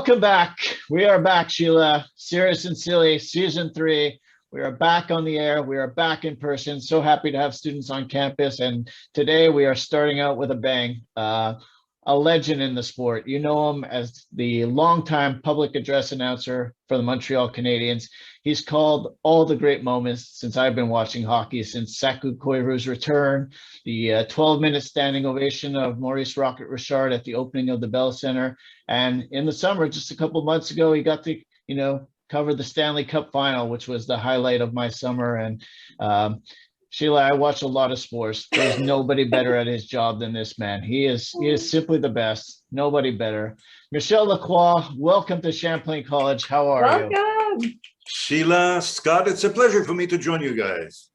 Welcome back. We are back, Sheila. Serious and Silly, season 3. We are back on the air. We are back in person. So happy to have students on campus. And today we are starting out with a bang. A legend in the sport. You know him as the longtime public address announcer for the Montreal Canadiens. He's called all the great moments since I've been watching hockey, since Saku Koivu's return, the 12-minute standing ovation of Maurice Rocket Richard at the opening of the Bell Center. And in the summer, just a couple months ago, he got to, cover the Stanley Cup final, which was the highlight of my summer. And Sheila, I watch a lot of sports. There's nobody better at his job than this man. He is simply the best. Nobody better. Michel Lacroix, welcome to Champlain College. How are you? Welcome. Sheila, Scott, it's a pleasure for me to join you guys.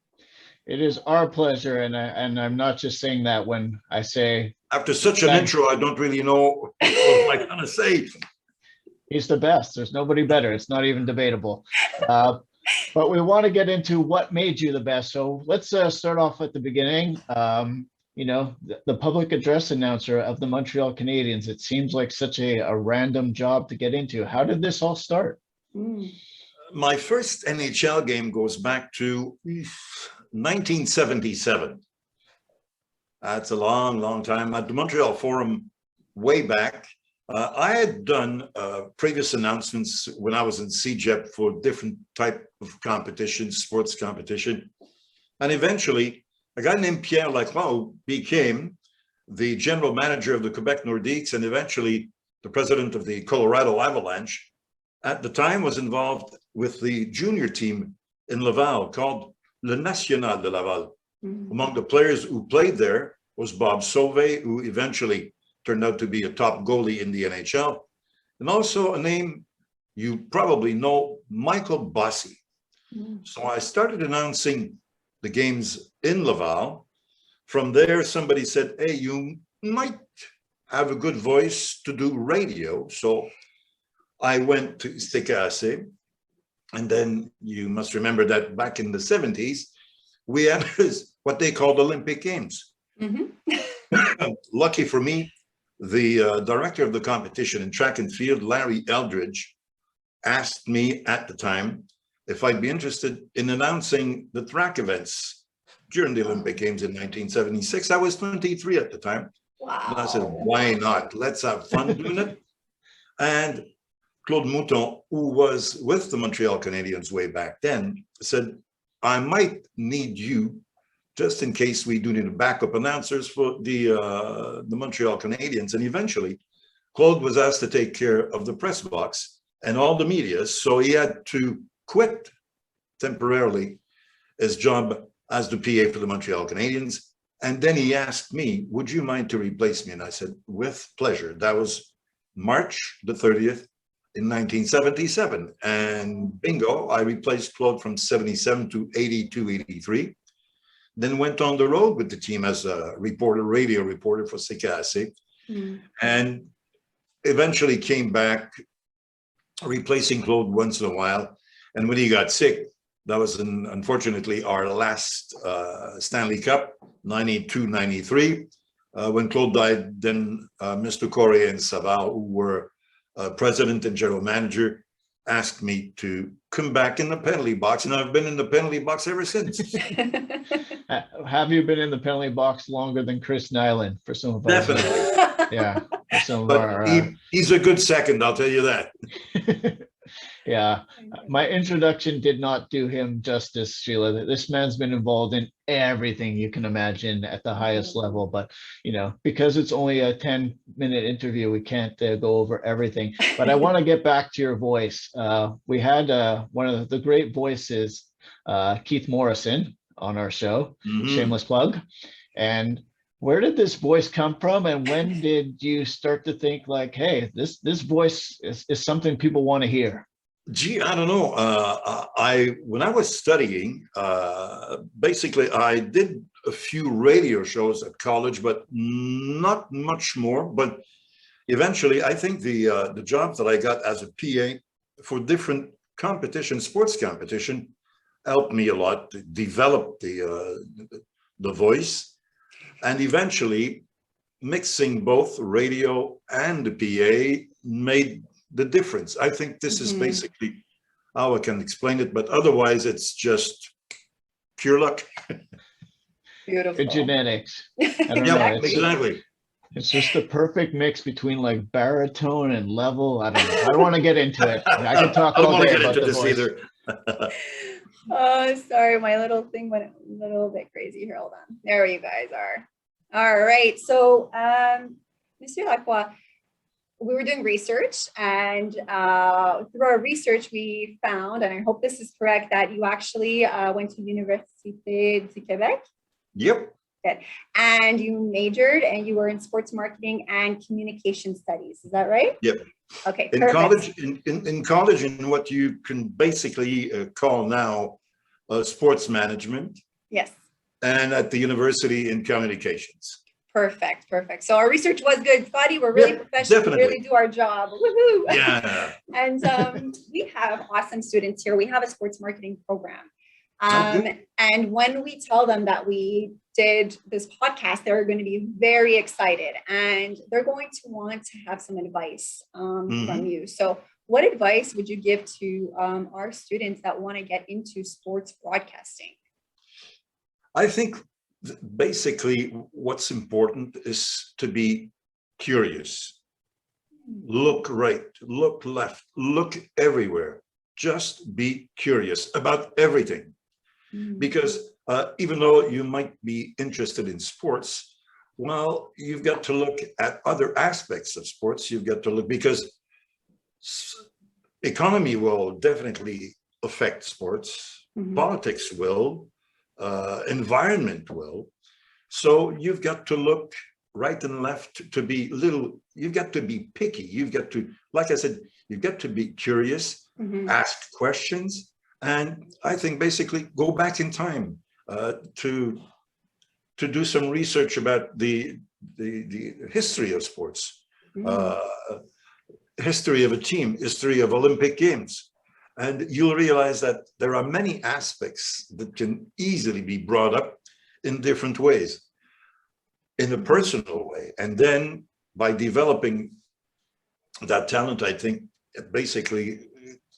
It is our pleasure, and I'm not just saying that when I say. After such an intro, I don't really know what I'm going to say. He's the best. There's nobody better. It's not even debatable. But we want to get into what made you the best. So let's start off at the beginning. The public address announcer of the Montreal Canadiens. It seems like such a random job to get into. How did this all start? My first NHL game goes back to 1977. That's a long, long time. At the Montreal Forum way back, I had done previous announcements when I was in CJEP for different type of competitions, sports competition. And eventually, a guy named Michel Lacroix became the general manager of the Quebec Nordiques and eventually the president of the Colorado Avalanche. At the time was involved with the junior team in Laval called Le National de Laval. Among the players who played there was Bob Sauvé, who eventually turned out to be a top goalie in the NHL. And also a name you probably know, Michael Bossy. So I started announcing the games in Laval. From there, somebody said, hey, you might have a good voice to do radio. So I went to CKAC. And then you must remember that back in the 70s, we had what they called Olympic Games. Lucky for me, the director of the competition in track and field, Larry Eldridge, asked me at the time if I'd be interested in announcing the track events during the Olympic Games in 1976. I was 23 at the time. Wow. And I said, why not? Let's have fun doing it. And Claude Mouton, who was with the Montreal Canadiens way back then, said, I might need you just in case we do need backup announcers for the Montreal Canadiens. And eventually, Claude was asked to take care of the press box and all the media. So he had to quit temporarily his job as the PA for the Montreal Canadiens. And then he asked me, would you mind to replace me? And I said, with pleasure. That was March the 30th in 1977. And bingo, I replaced Claude from 77 to 82, 83. Then went on the road with the team as a reporter, radio reporter for CKAC. And eventually came back, replacing Claude once in a while. And when he got sick, that was unfortunately our last Stanley Cup, 92, 93. When Claude died, then Mr. Correa and Saval, who were president and general manager, asked me to come back in the penalty box, and I've been in the penalty box ever since. Have you been in the penalty box longer than Chris Nyland for some of us? Definitely. Yeah. Some of But our, he's a good second, I'll tell you that. Yeah, my introduction did not do him justice, Sheila. This man's been involved in everything you can imagine at the highest level, but because it's only a 10-minute interview, we can't go over everything. But I want to get back to your voice. We had one of the great voices, Keith Morrison, on our show. Shameless plug. And where did this voice come from, and when did you start to think like, hey, this voice is something people want to hear? Gee, I don't know. When I was studying, basically I did a few radio shows at college, but not much more. But eventually, I think the job that I got as a PA for different competition, sports competition, helped me a lot to develop the voice, and eventually mixing both radio and the PA made the difference. I think this is basically how I can explain it, but otherwise it's just pure luck. Beautiful. Good genetics. I don't Yeah, know. exactly. It's just the perfect mix between like baritone and level. I don't know. I don't want to get into it. I could talk I don't all want to day get about into the this voice. either. Oh, sorry, my little thing went a little bit crazy here. Hold on. There you guys are. All right. So, Monsieur Lacroix, we were doing research, and through our research, we found, and I hope this is correct, that you actually went to Université du Québec. Yep. Good. And you majored, and you were in sports marketing and communication studies. Is that right? Yep. Okay. In perfect. college, in college, in what you can basically call now sports management, Yes. and at the university in communications. Perfect. Perfect. So our research was good. Scotty, we're really professional. Definitely. We really do our job. Woohoo. Yeah. And we have awesome students here. We have a sports marketing program. Okay. And when we tell them that we did this podcast, they're going to be very excited, and they're going to want to have some advice from you. So what advice would you give to our students that want to get into sports broadcasting? I think basically what's important is to be curious. Look right, look left, look everywhere. Just be curious about everything. Because even though you might be interested in sports, well, you've got to look at other aspects of sports. You've got to look, because economy will definitely affect sports, politics will, environment will. So you've got to look right and left to be you've got to be picky. You've got to, like I said, you've got to be curious, ask questions. And I think basically go back in time to do some research about the history of sports, history of a team, history of Olympic Games. And you'll realize that there are many aspects that can easily be brought up in different ways, in a personal way. And then by developing that talent, I think basically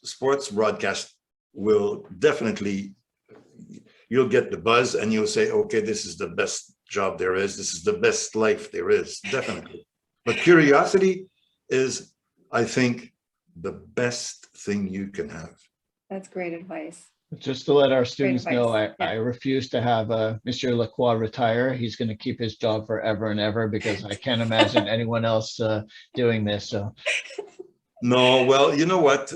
sports broadcast will definitely, you'll get the buzz and you'll say, okay, this is the best job there is. This is the best life there is, definitely. But curiosity is, I think, the best thing you can have. That's great advice. Just to let our students advice. know, Yeah. I refuse to have Mr. Lacroix retire. He's going to keep his job forever and ever, because I can't imagine anyone else doing this. So, No, well, you know what?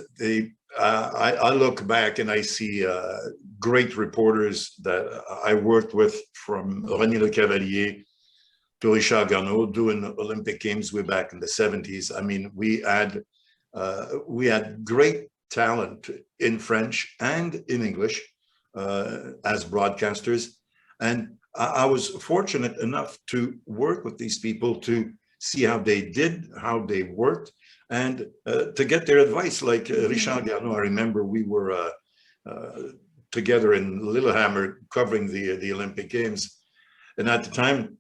I look back and I see great reporters that I worked with, from René Le Cavalier to Richard Garneau, doing Olympic Games way back in the 70s. I mean, we had great talent in French and in English as broadcasters. And I was fortunate enough to work with these people to see how they did, how they worked, and to get their advice. Like Richard Garneau, I remember we were together in Lillehammer covering the Olympic Games. And at the time,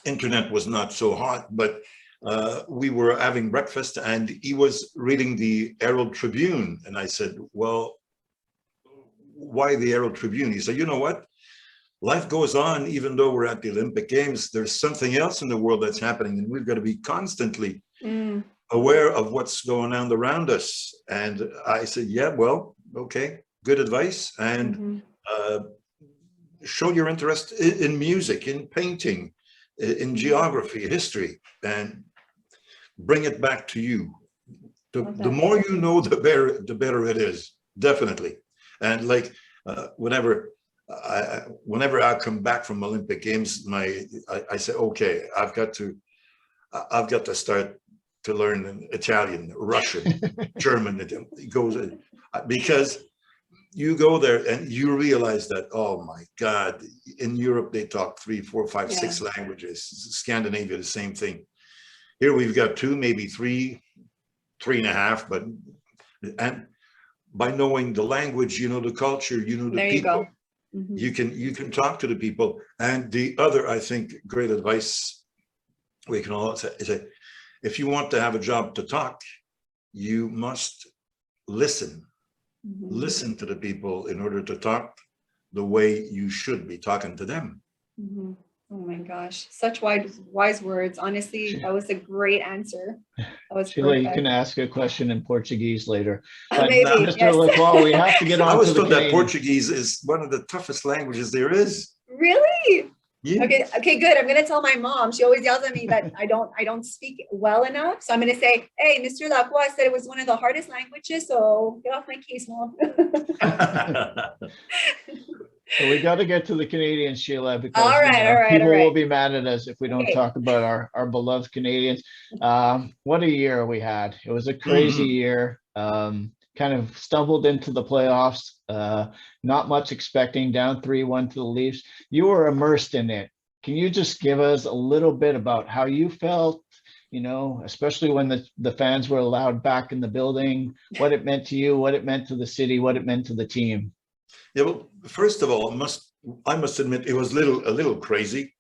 internet was not so hot, but we were having breakfast and he was reading the Herald Tribune. And I said, well, why the Herald Tribune? He said, you know what? Life goes on, even though we're at the Olympic Games. There's something else in the world that's happening, and we've got to be constantly aware of what's going on around us. And I said, yeah, well, okay, good advice. And show your interest in music, in painting, in geography, history, and bring it back to you. The more you know, the better it is, definitely. And like whenever I come back from Olympic Games, I say, okay, I've got to start to learn Italian, Russian, German. It goes, because you go there and you realize that, oh my God, in Europe they talk 3, 4, 5, 6 languages. Scandinavia, the same thing. Here we've got 2, maybe 3, 3.5, but and by knowing the language, you know the culture, you know the There people. You go. You can talk to the people. And the other, I think, great advice we can all say is that if you want to have a job to talk, you must listen. Listen to the people in order to talk the way you should be talking to them. Oh my gosh, such wise words. Honestly, that was a great answer. That was Sheila, perfect. you can ask a question in Portuguese later. But Maybe, Mr. yes. Lacroix, we have to get I on was to the told that Canadian. Portuguese is one of the toughest languages there is. Really? Yeah. Okay, good. I'm gonna tell my mom. She always yells at me that I don't speak well enough. So I'm gonna say, hey, Mr. Lacroix said it was one of the hardest languages, so get off my case, Mom. So we got to get to the Canadians, Sheila, because All right. people will be mad at us if we don't Okay. talk about our beloved Canadians. What a year we had. It was a crazy year. Kind of stumbled into the playoffs, not much expecting, down 3-1 to the Leafs. You were immersed in it. Can you just give us a little bit about how you felt, especially when the fans were allowed back in the building, what it meant to you, what it meant to the city, what it meant to the team? Yeah, well, first of all, I must admit it was a little crazy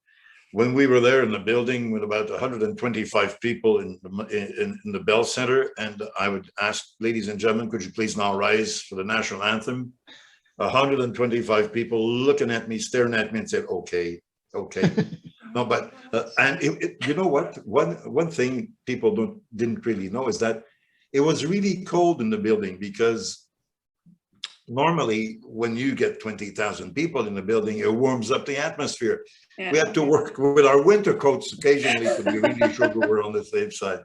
when we were there in the building with about 125 people in the Bell Center, and I would ask, ladies and gentlemen, could you please now rise for the national anthem? 125 people looking at me, staring at me, and said, "Okay." No, but and you know what? One thing people didn't really know is that it was really cold in the building, because normally when you get 20,000 people in the building, it warms up the atmosphere. Yeah. We had to work with our winter coats occasionally to be really sure we were on the safe side.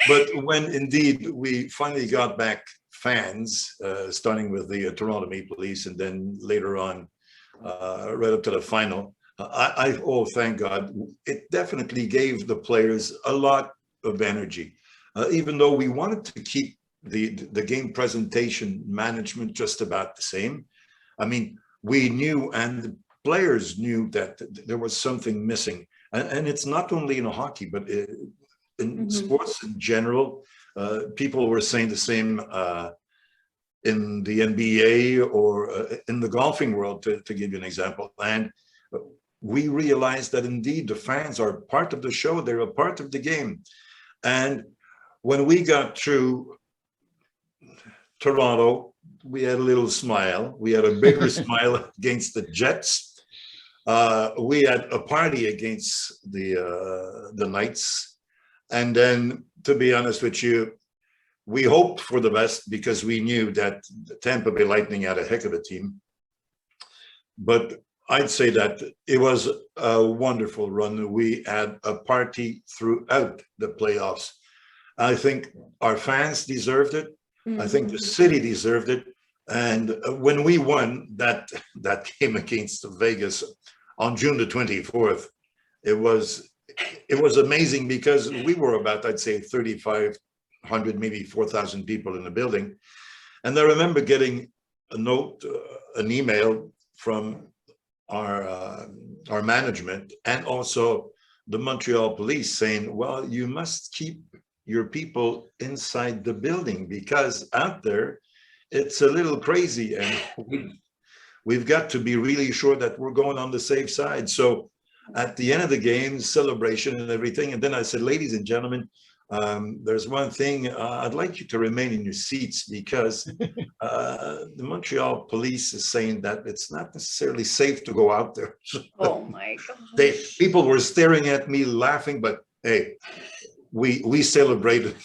But when indeed we finally got back fans, starting with the Toronto Maple Leafs, and then later on, right up to the final, thank God, it definitely gave the players a lot of energy. Even though we wanted to keep the game presentation management just about the same. I mean, we knew, and the players knew, that there was something missing. And it's not only in hockey, but in sports in general. People were saying the same in the NBA or in the golfing world, to give you an example. And we realized that indeed the fans are part of the show. They're a part of the game. And when we got through Toronto, we had a little smile. We had a bigger smile against the Jets. We had a party against the Knights. And then, to be honest with you, we hoped for the best, because we knew that the Tampa Bay Lightning had a heck of a team. But I'd say that it was a wonderful run. We had a party throughout the playoffs. I think our fans deserved it. I think the city deserved it. And when we won that game against Vegas on June the 24th, it was amazing, because we were about, I'd say, 3,500, maybe 4,000 people in the building. And I remember getting a note, an email from our management, and also the Montreal police, saying, well, you must keep your people inside the building, because out there it's a little crazy, and we've got to be really sure that we're going on the safe side. So at the end of the game, celebration and everything, and then I said, ladies and gentlemen, there's one thing, I'd like you to remain in your seats, because the Montreal police is saying that it's not necessarily safe to go out there. Oh my gosh. People were staring at me laughing, but hey, we celebrated.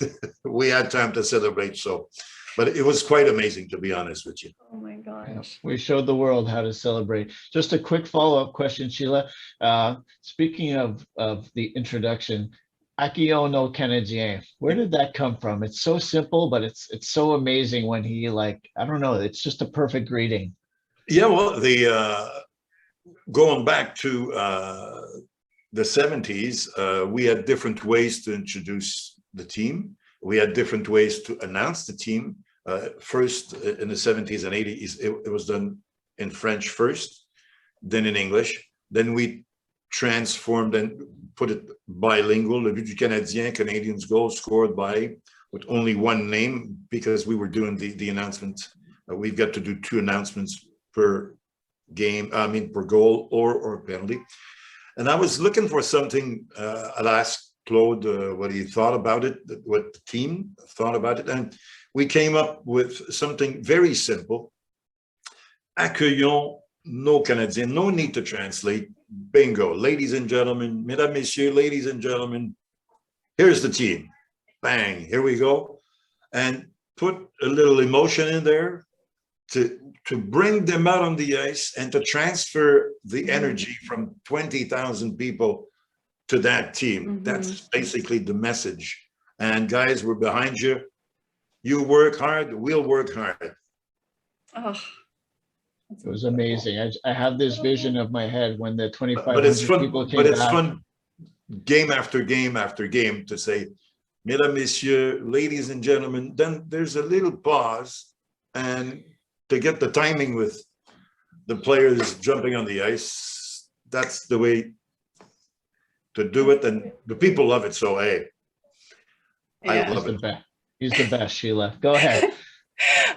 We had time to celebrate. So, but it was quite amazing, to be honest with you. Oh my gosh. Yeah, we showed the world how to celebrate. Just a quick follow-up question, Sheila. Speaking of the introduction, Akiono Canadien, where did that come from? It's so simple, but it's so amazing when he, I don't know, it's just a perfect greeting. Yeah, well, going back to the 70s, we had different ways to introduce the team. We had different ways to announce the team. First, in the 70s and 80s, it was done in French first, then in English. Then we transformed and put it bilingual. Le but du Canadien, Canadiens goal scored by, with only one name, because we were doing the announcement. We've got to do 2 announcements per game, per goal or penalty. And I was looking for something, I'd ask Claude what he thought about it, what the team thought about it. And we came up with something very simple. Accueillons nos Canadiens. No need to translate. Bingo. Ladies and gentlemen, mesdames, messieurs, ladies and gentlemen, here's the team. Bang, here we go. And put a little emotion in there to bring them out on the ice and to transfer the energy from 20,000 people to that team. That's basically the message. And guys, we're behind you. You work hard, we'll work hard. Oh, It was amazing. I have this vision of my head when the But it's 2,500 fun, people came but it's back. fun game after game after game to say, mesdames, messieurs, ladies and gentlemen, then there's a little pause and to get the timing with the players jumping on the ice. That's the way to do it. And the people love it. So, hey, I yeah. love it. He's the best, Sheila. Go ahead.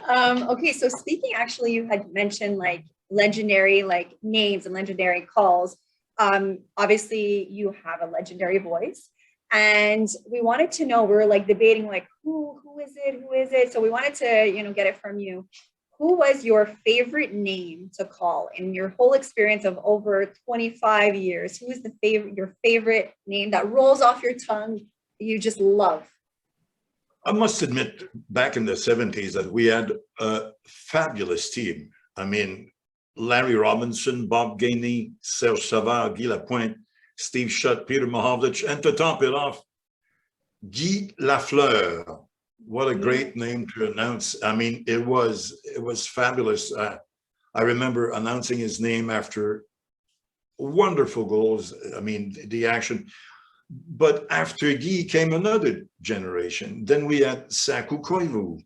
Okay, so speaking, actually, you had mentioned like legendary like names and legendary calls. Obviously, you have a legendary voice, and we wanted to know. We were like debating, like who is it? Who is it? So we wanted to, get it from you. Who was your favorite name to call in your whole experience of over 25 years? Who is your favorite name that rolls off your tongue you just love? I must admit, back in the 70s, that we had a fabulous team. I mean, Larry Robinson, Bob Gainey, Serge Savard, Guy Lapointe, Steve Shutt, Peter Mahovlich, and to top it off, Guy Lafleur. What a great name to announce. I mean, it was fabulous. I remember announcing his name after wonderful goals. I mean, the action. But after Guy came another generation. Then we had Saku Koivu.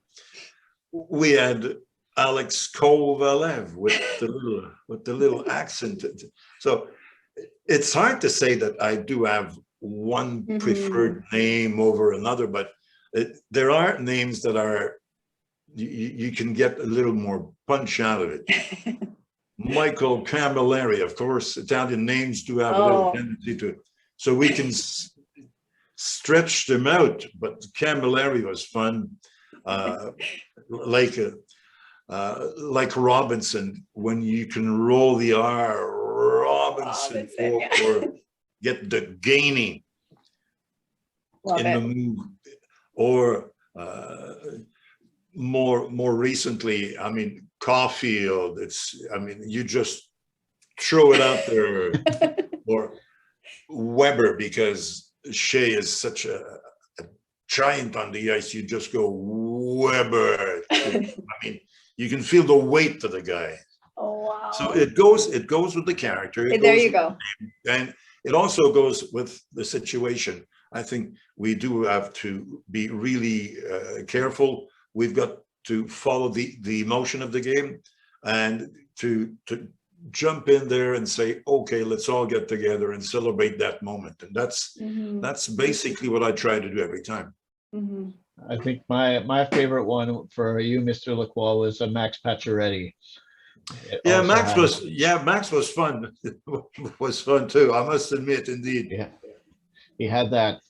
We had Alex Kovalev with the little accent. So it's hard to say that I do have one preferred name over another, but there are names that are you can get a little more punch out of it. Michael Camilleri, of course, Italian names do have a little tendency to. So we can stretch them out, but Camilleri was fun. Like Robinson, when you can roll the R, Robinson or get the Gainey in the move. Or more recently, I mean, Caulfield. You just throw it out there, or Weber, because Shea is such a giant on the ice. You just go Weber. I mean, you can feel the weight of the guy. Oh wow! So it goes with the character. There you go. And it also goes with the situation. I think we do have to be really careful. We've got to follow the emotion of the game and to jump in there and say, okay, let's all get together and celebrate that moment. And that's basically what I try to do every time. I think my favorite one for you, Mr. Lacroix, was Max Pacioretty. Yeah, Max was fun. It was fun too, I must admit, indeed. Yeah. He had that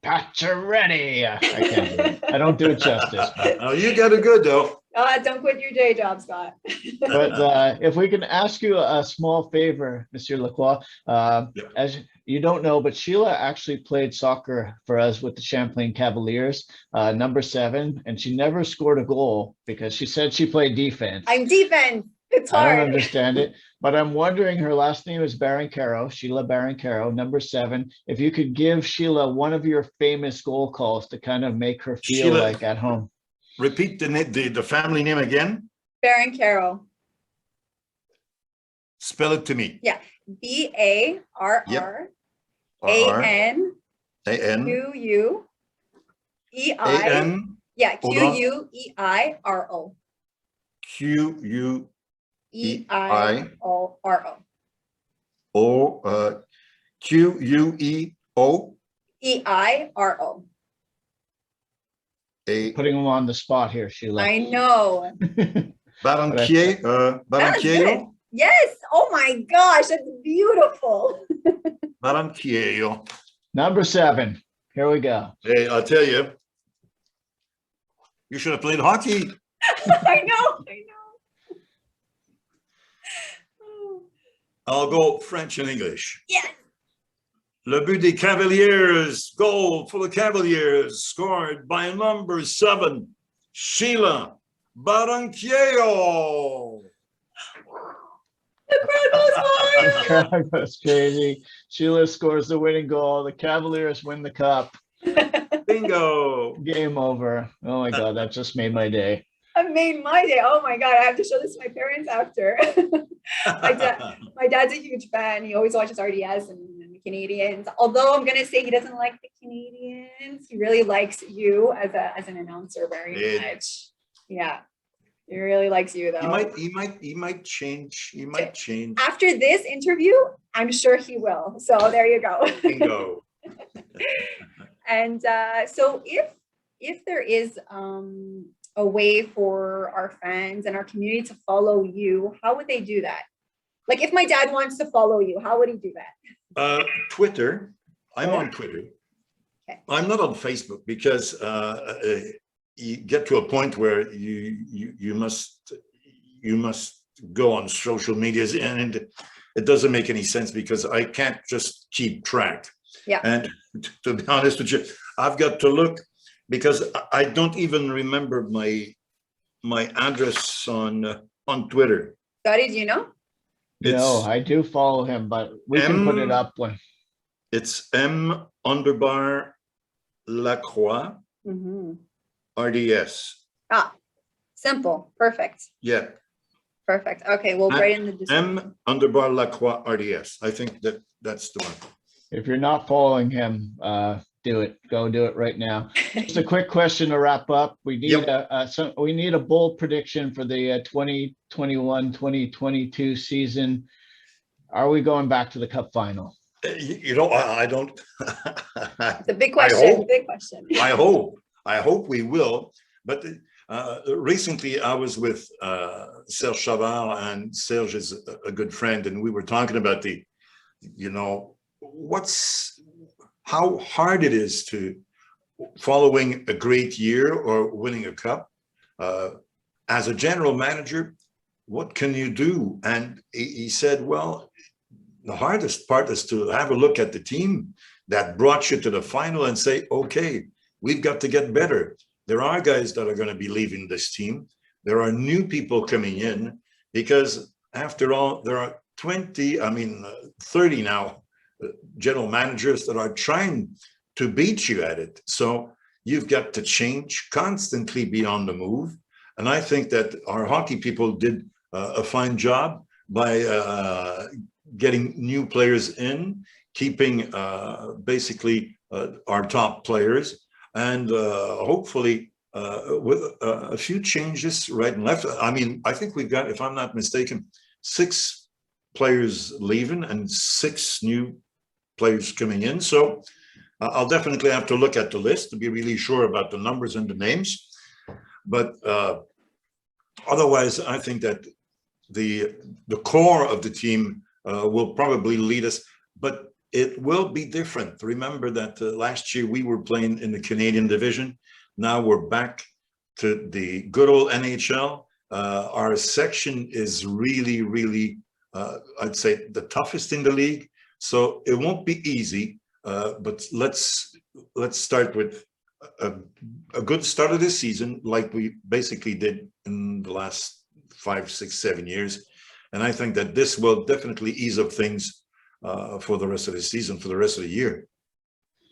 Pacioretty. I can't do it. I don't do it justice. Oh, you got it good though. Don't quit your day job, Scott. But if we can ask you a small favor, Monsieur Lacroix, as you don't know, but Sheila actually played soccer for us with the Champlain Cavaliers, number 7, and she never scored a goal because she said she played defense. I'm defense. It's hard. I don't understand it, but I'm wondering, her last name is Baron-Caro, Sheila Baron-Caro, number 7. If you could give Sheila one of your famous goal calls to kind of make her feel Sheila, like at home. Repeat the family name again. Baron-Caro. Spell it to me. Yeah, BARRANQUEI. Yeah, QUEIRO. QUEIRO. QUEO. EIRO. Putting them on the spot here, Sheila. I know. Baranquillo. Yes. Oh my gosh, that's beautiful. Baranquillo. Number 7. Here we go. Hey, I'll tell you, you should have played hockey. I know. I'll go French and English. Yes. Le but des Cavaliers, goal for the Cavaliers, scored by number 7, Sheila Barranquillo. The crowd goes wild. That was crazy. Sheila scores the winning goal. The Cavaliers win the cup. Bingo. Game over. Oh my God, that just made my day. It made my day. Oh my God, I have to show this to my parents after. My dad's a huge fan. He always watches RDS and the Canadiens. Although I'm gonna say he doesn't like the Canadiens. He really likes you as an announcer very much. Yeah. He really likes you though. He might change. He might change. After this interview, I'm sure he will. So there you go. Bingo. And so if there is a way for our fans and our community to follow you, how would they do that? Like if my dad wants to follow you, how would he do that? Twitter. I'm on Twitter. Okay. I'm not on Facebook because you get to a point where you must go on social medias, and it doesn't make any sense because I can't just keep track. Yeah. And to be honest with you, I've got to look because I don't even remember my address on Twitter. Scotty, do you know? No, I do follow him, but we can put it up when. It's M_Lacroix RDS. Ah, simple. Perfect. Yeah. Perfect. Okay, we'll write in the description. M_Lacroix RDS. I think that's the one. If you're not following him, do it. Go do it right now. Just a quick question to wrap up. We need we need a bold prediction for the 2021-2022 season. Are we going back to the Cup final? You know, I don't. It's a big question. Big question. I hope we will. But recently, I was with Serge Chavard, and Serge is a good friend, and we were talking about how hard it is to following a great year or winning a cup. As a general manager, what can you do? And he said, well, the hardest part is to have a look at the team that brought you to the final and say, okay, we've got to get better. There are guys that are going to be leaving this team. There are new people coming in because after all, there are 30 now general managers that are trying to beat you at it. So you've got to change, constantly be on the move. And I think that our hockey people did a fine job by getting new players in, keeping basically our top players, and hopefully with a few changes right and left. I mean, I think we've got, if I'm not mistaken, 6 players leaving and 6 new players coming in. So I'll definitely have to look at the list to be really sure about the numbers and the names. But otherwise, I think that the core of the team will probably lead us, but it will be different. Remember that last year we were playing in the Canadian division. Now we're back to the good old NHL. Our section is really, really, I'd say, the toughest in the league. So it won't be easy, but let's start with a good start of the season, like we basically did in the last 5, 6, 7 years. And I think that this will definitely ease up things for the rest of the season, for the rest of the year.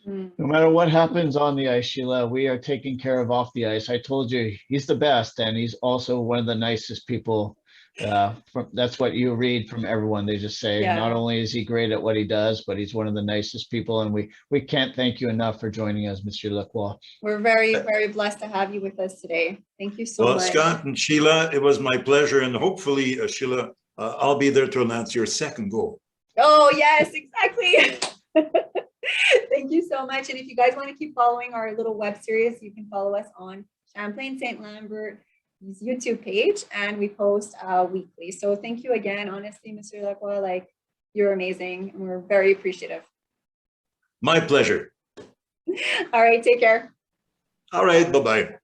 No matter what happens on the ice, Sheila, we are taking care of off the ice. I told you he's the best, and he's also one of the nicest people. That's what you read from everyone. They just say not only is he great at what he does, but he's one of the nicest people. And we can't thank you enough for joining us, Mr. Lacroix. We're very, very blessed to have you with us today. Thank you so much. Well, Scott and Sheila, it was my pleasure. And hopefully, Sheila, I'll be there to announce your second goal. Oh, yes, exactly. Thank you so much. And if you guys want to keep following our little web series, you can follow us on Champlain Saint-Lambert YouTube page, and we post weekly. So thank you again, honestly, Mr. Lacroix, like you're amazing, and we're very appreciative. My pleasure. All right, take care. All right, bye-bye.